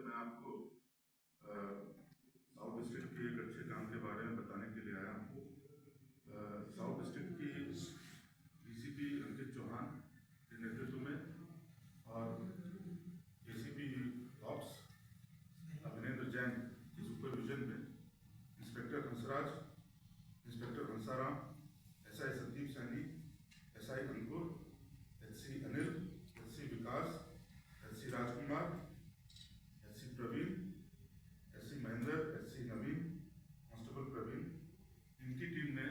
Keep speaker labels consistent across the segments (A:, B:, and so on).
A: मैं आपको south district के एक अच्छे काम के बारे में बताने के लिए आया हूँ। साउथ डिस्ट्रिक्ट की डीसीपी अंकित चौहान के नेतृत्व में और एसीपी ऑप्स अभिनेंद्र जैन के सुपरविजन में inspector Hansraj, inspector Hansaram, SI Sandeep Saini, SI Ankur, SC Anil, SC Vikas, SC Rajkumar, SC Praveen, SC Mahendra, SC Naveen, constable Praveen, इनकी टीम ने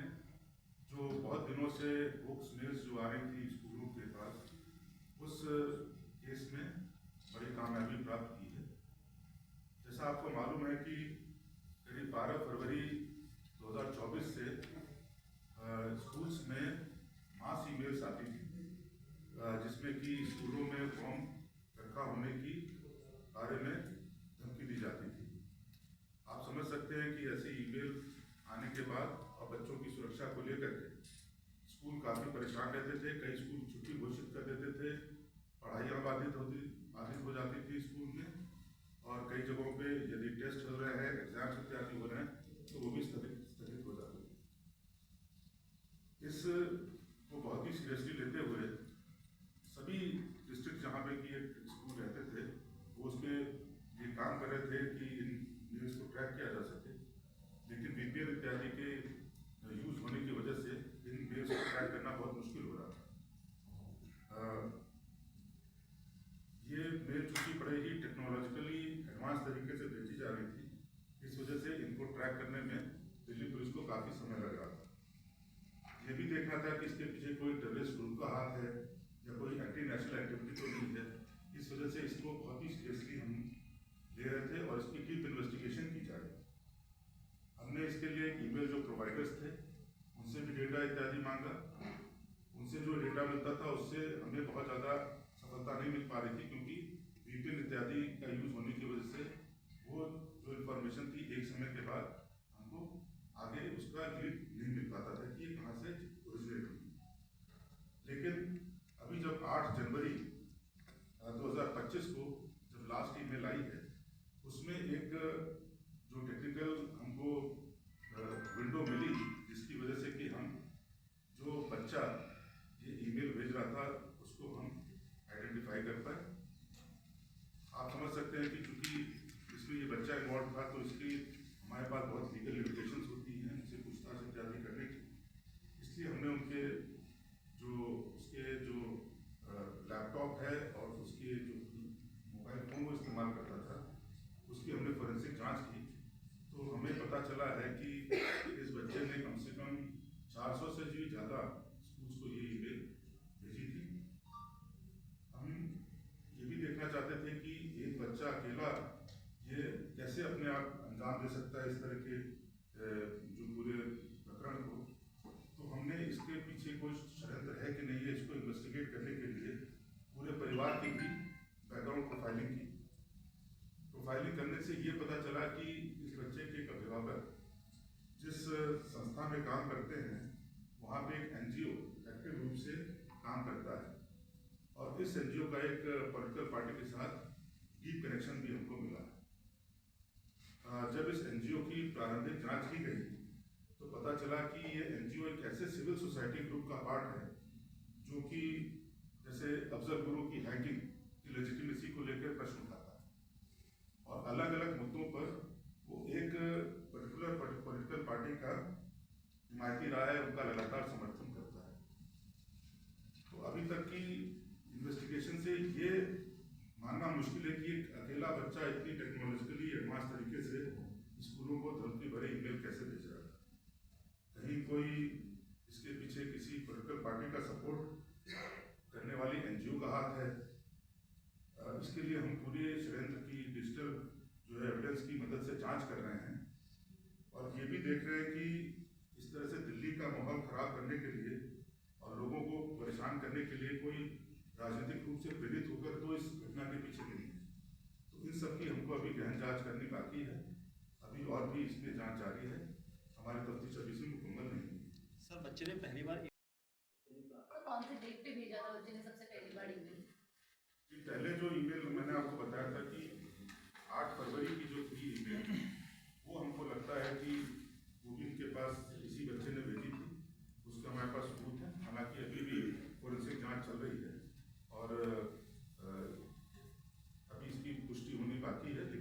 A: जो बहुत दिनों से बुक्स मेल्स जो आ रही थी स्कूलों के पास, उस केस में बड़ी कामयाबी प्राप्त की है। जैसा आपको मालूम है कि करीब 12 फरवरी 2024 से स्कूल्स में मास ईमेल्स आती थी जिसमें कि स्कूलों में बम रखा होने की बारे में धमकी दी जाती थी। आप समझ सकते हैं कि ऐसे ईमेल आने के बाद और बच्चों की सुरक्षा को लेकर के स्कूल काफ़ी परेशान रहते थे। कई स्कूल छुट्टी घोषित कर देते थे, पढ़ाइयाँ बाधित हो जाती थी स्कूल में, और कई जगहों पे यदि टेस्ट हो रहे हैं, एग्जाम्स इत्यादि हो रहे हैं तो वो भी स्थगित हो जाते थे। इस को बहुत ही सीरियसली लेते हुए सभी डिस्ट्रिक्ट जहाँ पे कि एक स्कूल रहते थे वो उसके ये काम कर रहे थे कि इन मेल्स को ट्रैक किया जा सके, लेकिन VPN इत्यादि के यूज होने की वजह से इन मेल्स को ट्रैक करना बहुत मुश्किल हो रहा था। ये मेल चूंकि बड़े ही टेक्नोलॉजिकली एडवांस तरीके से भेजी जा रही थी, इस वजह से इनको ट्रैक करने में दिल्ली पुलिस को काफ़ी समय लग रहा था। ये भी देखना था कि इसके पीछे कोई टेररिस्ट ग्रुप का हाथ है या कोई एंटी नेशनल एक्टिविटी तो नहीं है। इस वजह से इसको बहुत ही सीरियसली हम ले रहे थे और इसकी डीप इन्वेस्टिगेशन की जा रही थी। हमने इसके लिए ईमेल जो प्रोवाइडर्स थे उनसे भी डेटा इत्यादि मांगा। उनसे जो डेटा मिलता था उससे हमें बहुत ज़्यादा सफलता नहीं मिल पा रही थी, क्योंकि VPN इत्यादि का यूज होने की वजह से वो जो इन्फॉर्मेशन थी एक समय के बाद हमको आगे उसका लीड नहीं मिल पाता था कि ये कहाँ से ओरिजिनेट हुई। लेकिन अभी जब 8 जनवरी 2025 को जब लास्ट ईमेल आई है, उसमें एक जो टेक्निकल हमको विंडो मिली जिसकी वजह से कि हम जो बच्चा ये ईमेल भेज रहा था उसको हम आइडेंटिफाई कर पाए। आप समझ सकते हैं कि चूंकि इसमें ये बच्चा इन्वॉल्व था तो इसकी हमारे पास बहुत लीगल लिमिटेशंस होती हैं उनसे पूछताछ इत्यादि करने की। इसलिए हमने उनके उसके जो लैपटॉप है और उसके जो मोबाइल फ़ोन वो इस्तेमाल करता था उसकी हमने फोरेंसिक जांच की, तो हमें पता चला है कि इस बच्चे ने कम से कम 400 से भी ज़्यादा स्कूल्स को ये ईमेल भेजी थी। हम ये भी देखना चाहते थे कि एक बच्चा अकेला ये कैसे अपने आप अंजाम दे सकता है इस तरह के जो पूरे प्रकरण को। तो हमने इसके पीछे कोई षड्यंत्र है कि नहीं है, इसको इन्वेस्टिगेट करने के लिए पूरे परिवार की भी बैकग्राउंड प्रोफाइलिंग की। प्रोफाइलिंग करने से ये पता चला कि इस बच्चे के एक अभिभावक जिस संस्था में काम करते हैं वहाँ पे एक NGO एक्टिव रूप से काम करता है, और इस NGO का एक पॉलिटिकल पार्टी के साथ डीप कनेक्शन भी हमको मिला है। जब इस NGO की प्रारंभिक जांच की गई तो पता चला कि ये NGO एक ऐसे सिविल सोसाइटी ग्रुप का पार्ट है जो कि जैसे अफजल गुरु की हैकिंग की लेजिटिमेसी को लेकर प्रश्न उठाता है, और अलग अलग मुद्दों पर वो एक पर्टिकुलर पॉलिटिकल पार्टी का हिमायती रहा है, उनका लगातार समर्थन करता है। तो अभी तक की इन्वेस्टिगेशन से ये मानना मुश्किल है कि एक अकेला बच्चा इतनी टेक्नोलॉजिकली एडवांस तरीके से स्कूलों को धमकी भरे ईमेल कैसे भेज रहा है। कहीं कोई इसके पीछे किसी पॉलिटिकल पार्टी का सपोर्ट करने वाली NGO का हाथ है। इसके लिए हम पूरे षड्यंत्र की डिजिटल जो है एविडेंस की मदद से जांच कर रहे हैं, और ये भी देख रहे हैं कि इस तरह से दिल्ली का माहौल खराब करने के लिए और लोगों को परेशान करने के लिए कोई राजनीतिक रूप से प्रेरित होकर तो इस घटना के पीछे नहीं है। तो इन सब की हमको अभी गहन जांच करनी बाकी है, अभी और भी इसमें जांच जारी है, हमारी तफ्तीश अभी से मुकम्मल नहीं हुई।
B: सर, बच्चे ने पहली बार
C: कौन से डेट पे भेजा था बच्चे ने सबसे पहली बार ईमेल?
A: पहले जो ईमेल मैंने आपको बताया था कि 8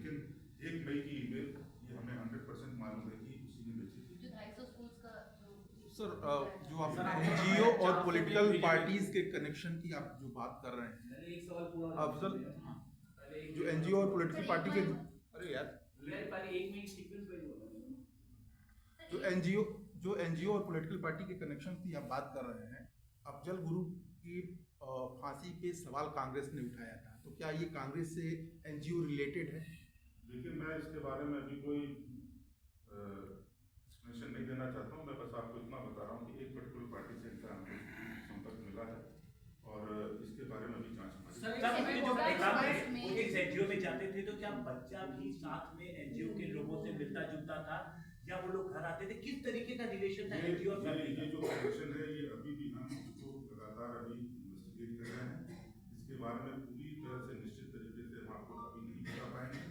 A: लेकिन 1 मई की ईमेल ये हमें 100% मालूम है कि उसी ने भेजी थी।
C: जो 250 स्कूल्स का जो
B: सर जो आप एनजीओ और पॉलिटिकल पार्टीज के कनेक्शन की आप जो बात कर रहे हैं,
D: पहले एक सवाल पूरा
B: अफजल,
D: पहले एक
B: जो एनजीओ और पॉलिटिकल पार्टी के, अरे यार,
D: पहले एक मिनट सीक्वेंस पे बोला
B: जो एनजीओ और पॉलिटिकल पार्टी के कनेक्शन की आप बात कर रहे हैं, अफजल गुरु की फांसी पे सवाल कांग्रेस ने उठाया था, तो क्या ये कांग्रेस से एनजीओ रिलेटेड है?
A: देखिए, मैं इसके बारे में अभी कोई एक्सप्लेनेशन नहीं देना चाहता हूँ। मैं बस आपको इतना बता रहा हूँ कि एक पर्टिकुलर पार्टी से इनका हमको संपर्क मिला है और इसके बारे में अभी जांच हमारी।
D: सर,
C: जो
D: एक एनजीओ में जाते थे तो क्या बच्चा भी साथ में एनजीओ के लोगों से मिलता जुलता था या वो लोग घर आते थे? किस तरीके का रिलेशन था एनजीओ और फैमिली का?
A: ये जो कनेक्शन है ये अभी भी हम उसको लगातार अभी इन्वेस्टिगेट कर रहे हैं। इसके बारे में पूरी तरह से निश्चित तरीके से हम आपको अभी नहीं बता पाएंगे।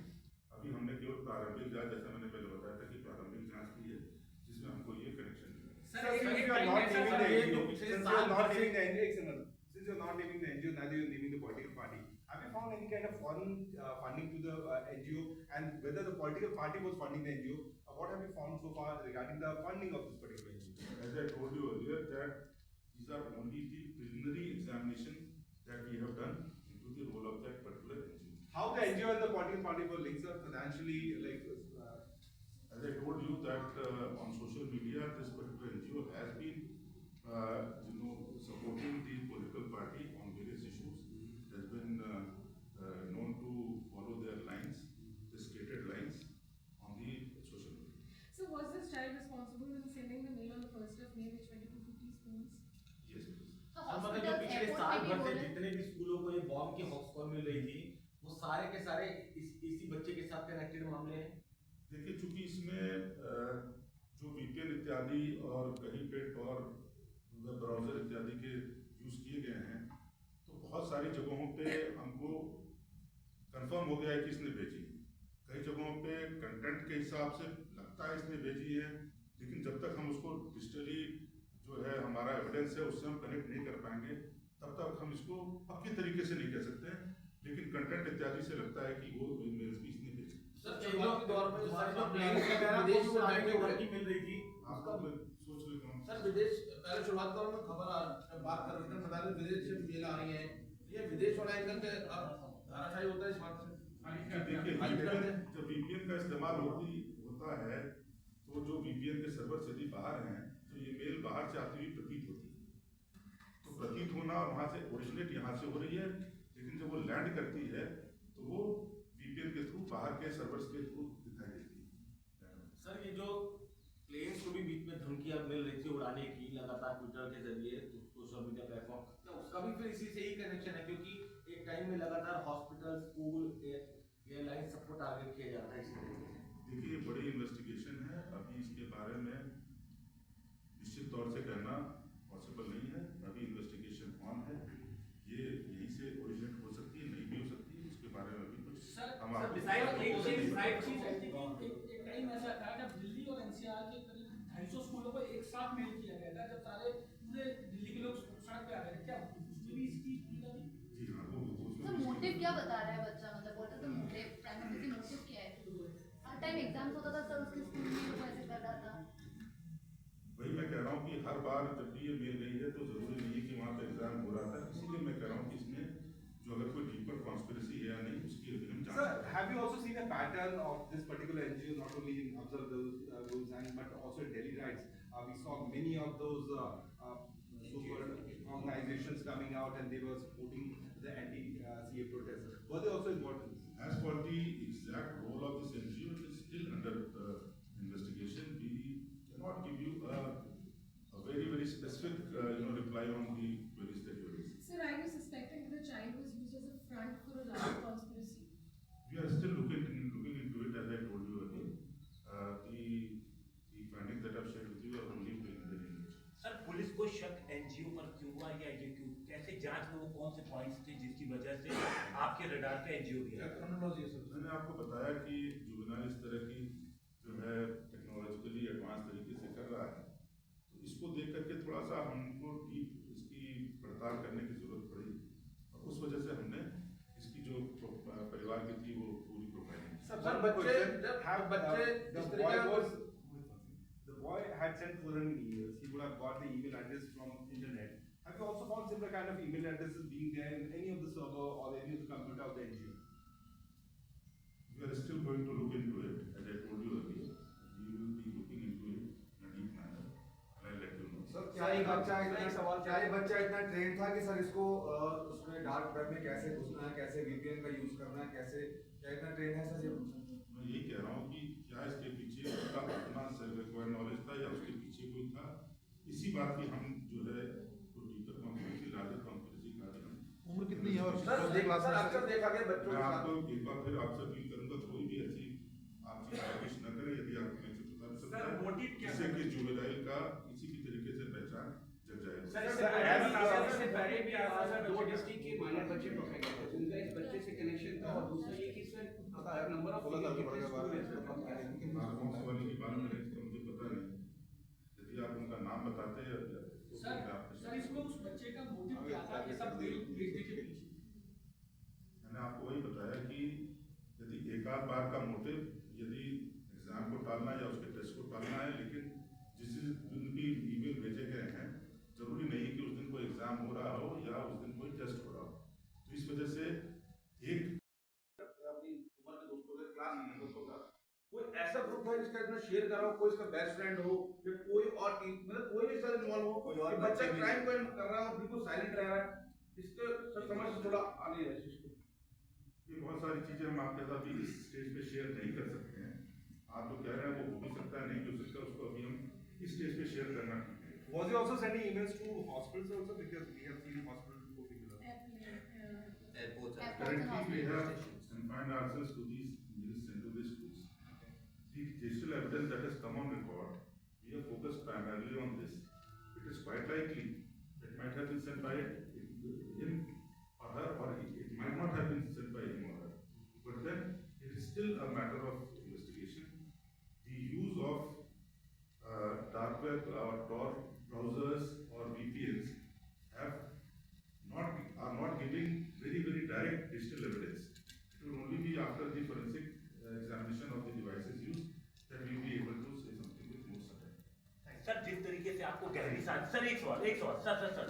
A: अभी हमने केवल प्रारंभिक जांच, जैसा मैंने पहले बताया था कि प्रारंभिक जांच की है जिसमें हमको ये कनेक्शन मिला।
E: Since you are not naming the NGO, neither you are naming the political party. Have you found any kind of funding to the NGO, and whether the political party was funding the NGO? What have you found so far regarding the funding of this particular NGO?
A: As I told you earlier, that these are only the preliminary examination that we have done into the role of that particular NGO.
E: How the NGO and the political party were linked, sir, financially, like?
A: As I told you that on social media, this particular NGO has been, supporting the political party on various issues. It has been known to follow their lines, the stated lines on the social media.
F: So was this child responsible in sending the mail on the 1st of May which went to 250 schools?
A: Yes, it is.
C: तो
D: मतलब जो
C: hospital
D: पिछले
C: airport
D: साल
C: में भी
D: भर से
C: बोले
D: जितने भी स्कूलों को ये बॉम्ब की हॉटस्पॉट मिल रही थी वो सारे के सारे इसी बच्चे के साथ कनेक्टेड मामले हैं।
A: देखिए, चूंकि इसमें जो VPN इत्यादि और कहीं पे और वेब ब्राउजर इत्यादि के यूज किए गए हैं, तो बहुत सारी जगहों पे हमको कंफर्म हो गया है कि इसने भेजी। कई जगहों पे कंटेंट के हिसाब से लगता है इसने भेजी है, लेकिन जब तक हम उसको डिजिटली जो है हमारा एविडेंस है उससे हम कनेक्ट नहीं कर पाएंगे, तब तक हम इसको पक्की तरीके से नहीं कह सकते हैं। लेकिन कंटेंट इत्यादि से लगता है कि वो ईमेल्स भी इसने भेजी।
D: सर, चेंजों के दौर पे जो सारे जो प्लेन्स वगैरह विदेश में उड़ाने की वर्की मिल रही थी
A: आपका सोच लेता हूँ
G: सर, विदेश पहले शुरुआत करो में खबर बात कर रहे थे, बता रहे विदेश से मेल आ रही है, ये विदेश वाला एंगल से अब धाराशाही होता है इस बात से।
A: देखिए, जब VPN का इस्तेमाल होता है तो जो VPN के सर्वर से यदि बाहर हैं तो ये मेल बाहर से आती हुई प्रतीत होती है। तो प्रतीत होना और वहाँ से ओरिजिनेट यहाँ से हो रही है, लेकिन जब वो लैंड करती है तो वो VPN के थ्रू बाहर के सर्वर्स के थ्रू दिखाई देती है।
D: सर, ये जो प्लेन्स को भी बीच में धमकियां मिल रही थी उड़ाने की लगातार ट्विटर के जरिए सोशल मीडिया प्लेटफॉर्म, तो उसका भी फिर इसी से ही कनेक्शन है क्योंकि एक टाइम में लगातार हॉस्पिटल, स्कूल, एयरलाइन सबको टारगेट किया जाता है इसी तरीके से।
A: देखिए, ये बड़ी इन्वेस्टिगेशन है, अभी इसके बारे में निश्चित तौर से कहना पॉसिबल नहीं है। अभी इन्वेस्टिगेशन ऑन है, ये यहीं से ओरिजिनेट हो सकती है, नहीं भी हो सकती है, उसके बारे में अभी कुछ हम आपको
H: एक टाइम ऐसा था जब दिल्ली और NCR के करीब 250 स्कूलों को एक साथ मेल किया गया था, जब सारे पूरे दिल्ली के लोग सड़क पे आ गए थे, क्या उसमें भी इसकी भूमिका थी?
A: जी हाँ, वो
C: सर मोटिव क्या बता रहा है बच्चा, मतलब बोलते तो मोटिव प्राइमरी मोटिव क्या है? हर टाइम एग्जाम्स होता था सर उसके स्कूल में वो ऐसे कर रहा था।
A: वही मैं कह रहा हूँ कि हर बार जब भी ये मेल गई है तो जरूरी नहीं है कि वहाँ पे एग्जाम हो रहा था, इसीलिए मैं कह रहा हूँ कि इसमें जो अगर कोई डीपर कॉन्स्पिरेसी है या नहीं उसकी अभी हम जांच।
E: Sir, have you also seen a pattern of this particular NGO not only in Afzal Gul's and but also in Delhi riots? We saw many of those so-called organizations coming out and they were supporting the anti-CA protests. Were they also involved in this?
A: As for the exact role of this NGO, it is still under investigation. We cannot give you a very specific reply on the queries that you raised.
F: Sir, are you suspecting that the child was used as a front for a large conspiracy?
A: We are still looking into it, as I told you earlier. The findings that I've shared with you are only preliminary in nature.
D: Sir, police को शक NGO पर क्यों हुआ या ये क्यों, कैसे जांच में वो कौन से पॉइंट्स थे जिसकी वजह से आपके रडार पे एनजीओ गया?
A: मैंने आपको बताया कि जुवेनाइल इस तरह की जो है टेक्नोलॉजिकली एडवांस तरीके से कर रहा है, तो इसको देख करके थोड़ा सा हमको डीप इसकी पड़ताल करने की जरूरत पड़ी और उस वजह से हमने इसकी जो परिवार की थी वो पूरी प्रोफाइलिंग
G: सर बच्चे जब बच्चे
E: the
G: इस
E: boy
G: तरीके का
E: was the boy had sent 400 emails. He would have got the email address from internet. Have you also found similar kind of email addresses being there in any of the server or any of the computer of the NGO?
A: We are still going to look into it, as I told you earlier. We will be looking into it in a deep manner, and I'll let you know.
I: Sir क्या ये बच्चा इतना train था कि sir इसको उसमें dark web में कैसे घुसना है, कैसे VPN का यूज करना है, कैसे क्या इतना ट्रेन है सर ये?
A: मैं यही कह रहा हूँ कि क्या इसके पीछे उसका अपना सेल्फ एक्वायर्ड नॉलेज था या उसके पीछे कोई था, इसी बात की हम जो है तो डीपर कॉन्फ्रेंस लार्जर कॉन्फ्रेंस का भी हम
B: उम्र कितनी है और
G: सर अक्सर देखा गया बच्चों
A: मैं
G: के साथ
A: आपको एक बार फिर आपसे अपील करूंगा, कोई भी ऐसी आप चीज कोशिश न करें यदि आपको नहीं से पता चलता
H: सर, मोटिव क्या
A: जिससे
H: है?
A: कि जुवेनाइल का किसी भी तरीके से पहचान जग जाएगा।
J: इससे पहले भी दो डिस्ट्रिक्ट के माइनर बच्चे पकड़े गए थे, उनका इस बच्चे से कनेक्शन था और दूसरा ये कि सर नंबर ऑफ
A: नार्कोटिक्स वाले की बात करें तो मुझे पता नहीं, यदि आप उनका नाम बताते हैं तो
H: सर इसमें उस बच्चे का मोटिव क्या था ये सब मेल भेजने के पीछे?
A: मैंने आपको वही बताया कि यदि एक आध बार का मोटिव यदि एग्जाम को टालना या उसके टेस्ट को टालना है, लेकिन जिस दिन भी ईमेल भेजे गए हैं जरूरी नहीं कि उस दिन कोई एग्जाम हो रहा हो या उस दिन कोई टेस्ट हो रहा हो, तो इस वजह से एक
G: अपनी उम्र के दोस्तों के क्लास के दोस्तों का कोई ऐसा ग्रुप है जिसका इतना शेयर कर रहा हो, कोई इसका बेस्ट फ्रेंड हो या कोई और टीम मतलब कोई भी सर इन्वॉल्व हो, कोई और बच्चा क्राइम कर रहा हो बिल्कुल साइलेंट रह रहा है, इसके सर समझ से थोड़ा आने है इस चीज को।
A: ये बहुत सारी चीजें हम आपके साथ अभी इस स्टेज पे शेयर नहीं कर सकते हैं। आप जो कह रहे हैं वो हो भी सकता है, नहीं भी हो सकता, उसको अभी हम इस स्टेज पे शेयर करना ठीक है।
E: Was he also sending emails to hospitals also, because we have seen hospitals in particular?
C: Airports and
A: Currently, we have
C: hospitals.
A: confined ourselves to these meals sent to the schools. The digital evidence that has come on record, we have focused primarily on this. It is quite likely it might have been sent by him or her, or it might not have been sent by him or her. But then it is still a matter of investigation. The use of dark web or Tor browsers or VPNs are not giving very direct digital evidence. It will only be after the forensic examination of the devices used that we will be able to say something with more certainty.
D: Sir जिस तरीके से आपको गहरी sir एक सवाल sir